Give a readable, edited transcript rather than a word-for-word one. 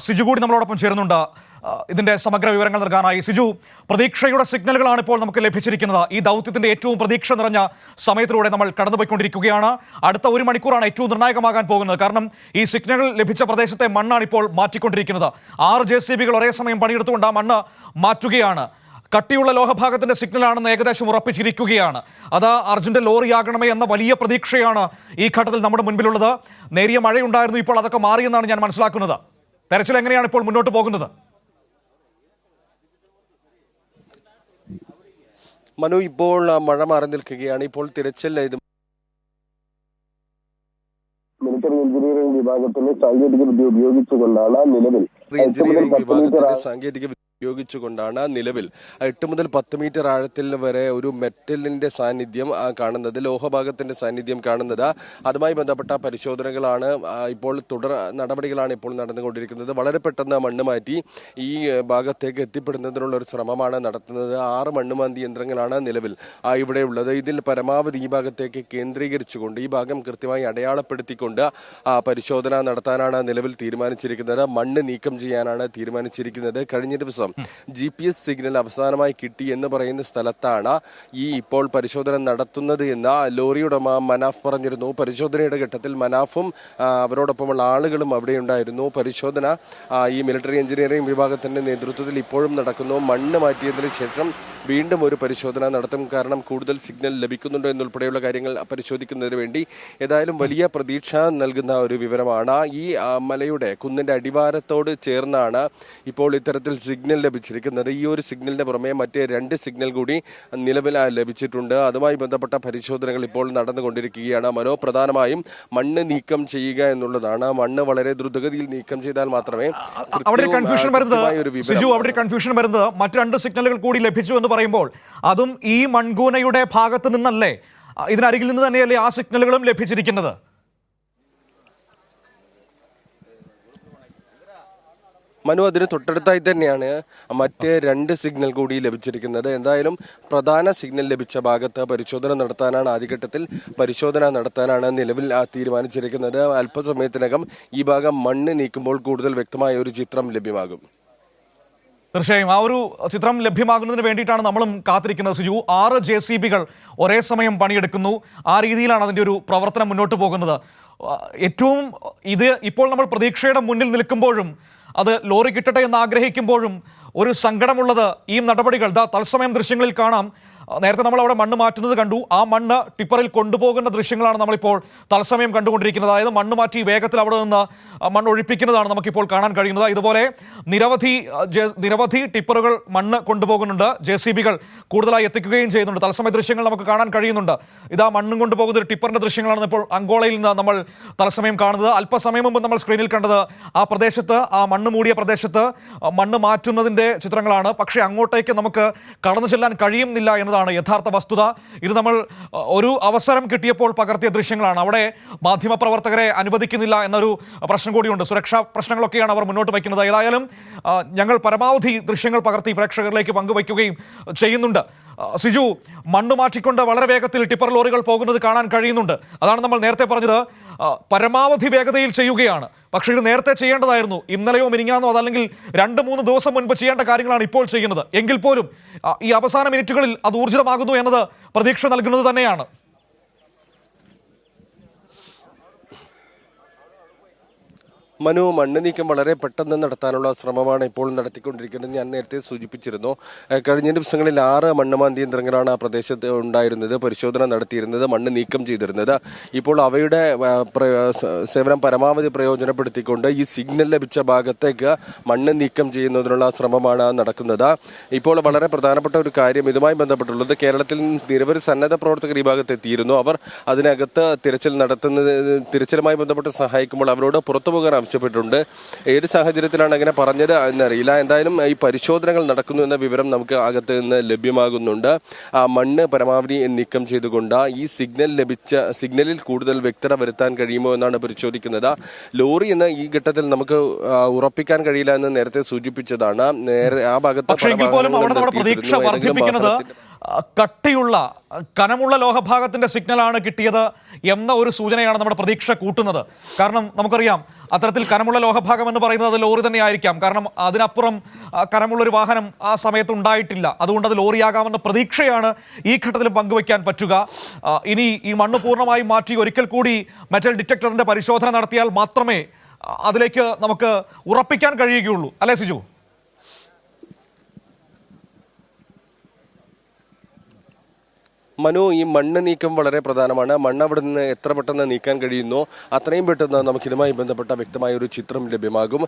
സിജു കൂടി നമ്മളോടൊപ്പം ചേരുന്നുണ്ട് ഇതിന്റെ സമഗ്ര വിവരങ്ങൾ നൽകാനായി. സിജു, പ്രതീക്ഷയുടെ സിഗ്നലുകളാണ് ഇപ്പോൾ നമുക്ക് ലഭിച്ചിരിക്കുന്നത്. ഈ ദൗത്യത്തിന്റെ ഏറ്റവും പ്രതീക്ഷ നിറഞ്ഞ സമയത്തിലൂടെ നമ്മൾ കടന്നുപോയിക്കൊണ്ടിരിക്കുകയാണ്. അടുത്ത ഒരു മണിക്കൂറാണ് ഏറ്റവും നിർണായകമാകാൻ പോകുന്നത്. കാരണം ഈ സിഗ്നലുകൾ ലഭിച്ച പ്രദേശത്തെ മണ്ണാണ് ഇപ്പോൾ മാറ്റിക്കൊണ്ടിരിക്കുന്നത്. 6 JCBകൾ ഒരേ സമയം പണിയെടുത്തുകൊണ്ട് ആ മണ്ണ് മാറ്റുകയാണ്. കട്ടിയുള്ള ലോഹഭാഗത്തിന്റെ സിഗ്നലാണെന്ന് ഏകദേശം ഉറപ്പിച്ചിരിക്കുകയാണ്. അത് അർജുന്റെ ലോറിയാകണമേ എന്ന വലിയ പ്രതീക്ഷയാണ് ഈ ഘട്ടത്തിൽ നമ്മുടെ മുൻപിലുള്ളത്. നേരിയ മഴയുണ്ടായിരുന്നു, ഇപ്പോൾ അതൊക്കെ മാറിയെന്നാണ് ഞാൻ മനസ്സിലാക്കുന്നത്. തെരച്ചിൽ എങ്ങനെയാണ് ഇപ്പോൾ മുന്നോട്ട് പോകുന്നത്? മനു, ഇപ്പോൾ മഴ മാറി നിൽക്കുകയാണ്. ഇപ്പോൾ തിരച്ചിൽ മിലിറ്ററി എഞ്ചിനീയറിംഗ് വിഭാഗത്തിലെ സാങ്കേതിക വിദ്യ ഉപയോഗിച്ചുകൊണ്ടാണ് നിലവിൽ ഉപയോഗിച്ചുകൊണ്ടാണ് നിലവിൽ 8 മുതൽ 10 മീറ്റർ ആഴത്തിൽ വരെ ഒരു മെറ്റലിന്റെ സാന്നിധ്യം കാണുന്നത്, ലോഹഭാഗത്തിന്റെ സാന്നിധ്യം കാണുന്നത്. അതുമായി ബന്ധപ്പെട്ട പരിശോധനകളാണ് ഇപ്പോൾ നടപടികളാണ് ഇപ്പോൾ നടന്നുകൊണ്ടിരിക്കുന്നത്. വളരെ പെട്ടെന്ന് മണ്ണ് മാറ്റി ഈ ഭാഗത്തേക്ക് എത്തിപ്പെടുന്നതിനുള്ള ഒരു ശ്രമമാണ് നടത്തുന്നത്. 6 മണ്ണുമാന്തി യന്ത്രങ്ങളാണ് നിലവിൽ ഇവിടെ ഉള്ളത്. ഇതിൽ പരമാവധി ഈ ഭാഗത്തേക്ക് കേന്ദ്രീകരിച്ചുകൊണ്ട് ഈ ഭാഗം കൃത്യമായി അടയാളപ്പെടുത്തിക്കൊണ്ട് പരിശോധന നടത്താനാണ് നിലവിൽ തീരുമാനിച്ചിരിക്കുന്നത്. മണ്ണ് നീക്കം ചെയ്യാനാണ് തീരുമാനിച്ചിരിക്കുന്നത്. കഴിഞ്ഞ ദിവസം GPS സിഗ്നൽ അവസാനമായി കിട്ടി എന്ന് പറയുന്ന സ്ഥലത്താണ് ഈ ഇപ്പോൾ പരിശോധന നടത്തുന്നത് എന്ന് ലോറി ഉടമ മനാഫ് പറഞ്ഞിരുന്നു. പരിശോധനയുടെ ഘട്ടത്തിൽ മനാഫും അവരോടൊപ്പമുള്ള ആളുകളും അവിടെ ഉണ്ടായിരുന്നു. പരിശോധന ഈ മിലിറ്ററി എഞ്ചിനീയറിംഗ് വിഭാഗത്തിന്റെ നേതൃത്വത്തിൽ ഇപ്പോഴും നടക്കുന്നു. മണ്ണ് മാറ്റിയതിനു ശേഷം വീണ്ടും ഒരു പരിശോധന നടത്തും. കാരണം കൂടുതൽ സിഗ്നൽ ലഭിക്കുന്നുണ്ടോ എന്നുൾപ്പെടെയുള്ള കാര്യങ്ങൾ പരിശോധിക്കുന്നതിന് വേണ്ടി ഏതായാലും വലിയ പ്രതീക്ഷ നൽകുന്ന ഒരു വിവരമാണ്. ഈ മലയുടെ കുന്നിന്റെ അടിവാരത്തോട് ചേർന്നാണ് ഇപ്പോൾ ഇത്തരത്തിൽ സിഗ്നൽ ലഭിച്ചിരിക്കുന്നത്. ഈ ഒരു സിഗ്നലിന് പുറമെ മറ്റ് 2 സിഗ്നൽ കൂടി നിലവിൽ ലഭിച്ചിട്ടുണ്ട്. അതുമായി ബന്ധപ്പെട്ട പരിശോധനകൾ ഇപ്പോൾ നടന്നുകൊണ്ടിരിക്കുകയാണ്. പ്രധാനമായും മണ്ണ് നീക്കം ചെയ്യുക എന്നുള്ളതാണ്. മണ്ണ് വളരെ ദ്രുതഗതിയിൽ നീക്കം ചെയ്താൽ മാത്രമേ കൺഫ്യൂഷൻ വരുന്നത് മറ്റ് 2 സിഗ്നലുകൾ കൂടി ലഭിച്ചു എന്ന് പറയുമ്പോൾ അതും ഈ മൺകൂനയുടെ ഭാഗത്ത് നിന്നല്ലേ, ഇതിനരികിൽ നിന്ന് തന്നെയല്ലേ ആ സിഗ്നലുകളും ലഭിച്ചിരിക്കുന്നത്? മനു, അതിന് തൊട്ടടുത്തായി തന്നെയാണ് മറ്റ് 2 സിഗ്നൽ കൂടി ലഭിച്ചിരിക്കുന്നത്. എന്തായാലും പ്രധാന സിഗ്നൽ ലഭിച്ച ഭാഗത്ത് പരിശോധന നടത്താനാണ് നിലവിൽ തീരുമാനിച്ചിരിക്കുന്നത്. അല്പസമയത്തിനകം ഈ ഭാഗം മണ്ണ് നീക്കുമ്പോൾ കൂടുതൽ വ്യക്തമായ ഒരു ചിത്രം ലഭ്യമാകും. തീർച്ചയായും ആ ഒരു ചിത്രം ലഭ്യമാകുന്നതിന് വേണ്ടിയിട്ടാണ് നമ്മളും കാത്തിരിക്കുന്നത്. സിജു, 6 JCBകൾ ഒരേ സമയം പണിയെടുക്കുന്നു. ആ രീതിയിലാണ് അതിൻ്റെ ഒരു പ്രവർത്തനം മുന്നോട്ട് പോകുന്നത്. ഏറ്റവും ഇപ്പോൾ നമ്മൾ പ്രതീക്ഷയുടെ മുന്നിൽ നിൽക്കുമ്പോഴും അത് ലോറി കിട്ടട്ടെ എന്ന് ആഗ്രഹിക്കുമ്പോഴും ഒരു സങ്കടമുള്ളത് ഈ നടപടികൾ തത്സമയം ദൃശ്യങ്ങളിൽ കാണാം. നേരത്തെ നമ്മൾ അവിടെ മണ്ണ് മാറ്റുന്നത് കണ്ടു. ആ മണ്ണ് ടിപ്പറിൽ കൊണ്ടുപോകുന്ന ദൃശ്യങ്ങളാണ് നമ്മളിപ്പോൾ തത്സമയം കണ്ടുകൊണ്ടിരിക്കുന്നത്. അതായത് മണ്ണ് മാറ്റി വേഗത്തിൽ അവിടെ നിന്ന് മണ്ണ് ഒഴിപ്പിക്കുന്നതാണ് നമുക്കിപ്പോൾ കാണാൻ കഴിയുന്നത്. ഇതുപോലെ നിരവധി ടിപ്പറുകൾ മണ്ണ് കൊണ്ടുപോകുന്നുണ്ട്. JCBകൾ കൂടുതലായി എത്തിക്കുകയും ചെയ്യുന്നുണ്ട്. തത്സമയ ദൃശ്യങ്ങൾ നമുക്ക് കാണാൻ കഴിയുന്നുണ്ട്. ഇതാ മണ്ണും കൊണ്ടുപോകുന്ന ഒരു ടിപ്പറിന്റെ ദൃശ്യങ്ങളാണ് ഇപ്പോൾ അങ്കോളയിൽ നിന്ന് നമ്മൾ തത്സമയം കാണുന്നത്. അല്പസമയം മുമ്പ് നമ്മൾ സ്ക്രീനിൽ കണ്ടത് ആ പ്രദേശത്ത്, ആ മണ്ണ് മൂടിയ പ്രദേശത്ത് മണ്ണ് മാറ്റുന്നതിന്റെ ചിത്രങ്ങളാണ്. പക്ഷേ അങ്ങോട്ടേക്ക് നമുക്ക് കടന്നു ചെല്ലാൻ കഴിയുന്നില്ല എന്നതാണ് യഥാർത്ഥ വസ്തുത. ഇത് നമ്മൾ ഒരു അവസരം കിട്ടിയപ്പോൾ പകർത്തിയ ദൃശ്യങ്ങളാണ്. അവിടെ മാധ്യമപ്രവർത്തകരെ അനുവദിക്കുന്നില്ല എന്നൊരു പ്രശ്നം കൂടിയുണ്ട്. സുരക്ഷാ പ്രശ്നങ്ങളൊക്കെയാണ് അവർ മുന്നോട്ട് വയ്ക്കുന്നത്. ഏതായാലും ഞങ്ങൾ പരമാവധി ദൃശ്യങ്ങൾ പകർത്തി പ്രേക്ഷകരിലേക്ക് പങ്കുവയ്ക്കുകയും ചെയ്യുന്നുണ്ട്. സിജു, മണ്ണ് മാറ്റിക്കൊണ്ട് വളരെ വേഗത്തിൽ ടിപ്പർ ലോറികൾ പോകുന്നത് കാണാൻ കഴിയുന്നുണ്ട്. അതാണ് നമ്മൾ നേരത്തെ പറഞ്ഞത്, പരമാവധി വേഗതയിൽ ചെയ്യുകയാണ്. പക്ഷേ ഇത് നേരത്തെ ചെയ്യേണ്ടതായിരുന്നു. ഇന്നലെയോ മിനിഞ്ഞാന്നോ അതല്ലെങ്കിൽ 2-3 ദിവസം മുൻപ് ചെയ്യേണ്ട കാര്യങ്ങളാണ് ഇപ്പോൾ ചെയ്യുന്നത്. എങ്കിൽ പോലും ഈ അവസാന മിനിറ്റുകളിൽ അത് ഊർജിതമാകുന്നു എന്നത് പ്രതീക്ഷ നൽകുന്നത് തന്നെയാണ്. മനു, മണ്ണ് നീക്കം വളരെ പെട്ടെന്ന് നടത്താനുള്ള ശ്രമമാണ് ഇപ്പോൾ നടത്തിക്കൊണ്ടിരിക്കുന്നത്. ഞാൻ നേരത്തെ സൂചിപ്പിച്ചിരുന്നു, കഴിഞ്ഞ ദിവസങ്ങളിൽ 6 മണ്ണുമാന്തി യന്ത്രങ്ങളാണ് ആ പ്രദേശത്ത് ഉണ്ടായിരുന്നത്, പരിശോധന നടത്തിയിരുന്നത്, മണ്ണ് നീക്കം ചെയ്തിരുന്നത്. ഇപ്പോൾ അവയുടെ സേവനം പരമാവധി പ്രയോജനപ്പെടുത്തിക്കൊണ്ട് ഈ സിഗ്നൽ ലഭിച്ച ഭാഗത്തേക്ക് മണ്ണ് നീക്കം ചെയ്യുന്നതിനുള്ള ശ്രമമാണ് നടക്കുന്നത്. ഇപ്പോൾ വളരെ പ്രധാനപ്പെട്ട ഒരു കാര്യം ഇതുമായി ബന്ധപ്പെട്ടുള്ളത്, കേരളത്തിൽ നിരവധി സന്നദ്ധ പ്രവർത്തകർ ഈ ഭാഗത്ത് എത്തിയിരുന്നു. അവർ അതിനകത്ത് തിരച്ചിലുമായി ബന്ധപ്പെട്ട് സഹായിക്കുമ്പോൾ അവരോട് പുറത്തു പോകാൻ ആവശ്യപ്പെട്ടിട്ടുണ്ട്. ഏത് സാഹചര്യത്തിലാണ് അങ്ങനെ പറഞ്ഞത് എന്നറിയില്ല. എന്തായാലും ഈ പരിശോധനകൾ നടക്കുന്നു എന്ന വിവരം നമുക്ക് അകത്ത് നിന്ന് ലഭ്യമാകുന്നുണ്ട്. ആ മണ്ണ് പരമാവധി നീക്കം ചെയ്തുകൊണ്ട് ഈ സിഗ്നലിൽ കൂടുതൽ വ്യക്തത വരുത്താൻ കഴിയുമോ എന്നാണ് പരിശോധിക്കുന്നത്. ലോറി എന്ന് ഈ ഘട്ടത്തിൽ നമുക്ക് ഉറപ്പിക്കാൻ കഴിയില്ല എന്ന് നേരത്തെ സൂചിപ്പിച്ചതാണ്. ആ ഭാഗത്ത് കട്ടിയുള്ള കനമുള്ള ലോഹഭാഗത്തിൻ്റെ സിഗ്നലാണ് കിട്ടിയത് എന്ന ഒരു സൂചനയാണ് നമ്മുടെ പ്രതീക്ഷ കൂട്ടുന്നത്. കാരണം നമുക്കറിയാം അത്തരത്തിൽ കനമുള്ള ലോഹഭാഗം എന്ന് പറയുന്നത് അത് ലോറി തന്നെ ആയിരിക്കാം. കാരണം അതിനപ്പുറം കനമുള്ളൊരു വാഹനം ആ സമയത്ത് ഉണ്ടായിട്ടില്ല. അതുകൊണ്ട് അത് ലോറിയാകാമെന്ന പ്രതീക്ഷയാണ് ഈ ഘട്ടത്തിൽ പങ്കുവയ്ക്കാൻ പറ്റുക. ഇനി ഈ മണ്ണ് പൂർണ്ണമായും മാറ്റി ഒരിക്കൽ കൂടി മെറ്റൽ ഡിറ്റക്ടറിൻ്റെ പരിശോധന നടത്തിയാൽ മാത്രമേ അതിലേക്ക് നമുക്ക് ഉറപ്പിക്കാൻ കഴിയുകയുള്ളൂ, അല്ലേ സിജു? മനു, ഈ മണ്ണ് നീക്കം വളരെ പ്രധാനമാണ്. മണ്ണ് അവിടെ നിന്ന് എത്ര പെട്ടെന്ന് നീക്കാൻ കഴിയുന്നോ അത്രയും പെട്ടെന്ന് നമുക്ക് ഇതുമായി ബന്ധപ്പെട്ട വ്യക്തമായ ഒരു ചിത്രം ലഭ്യമാകും.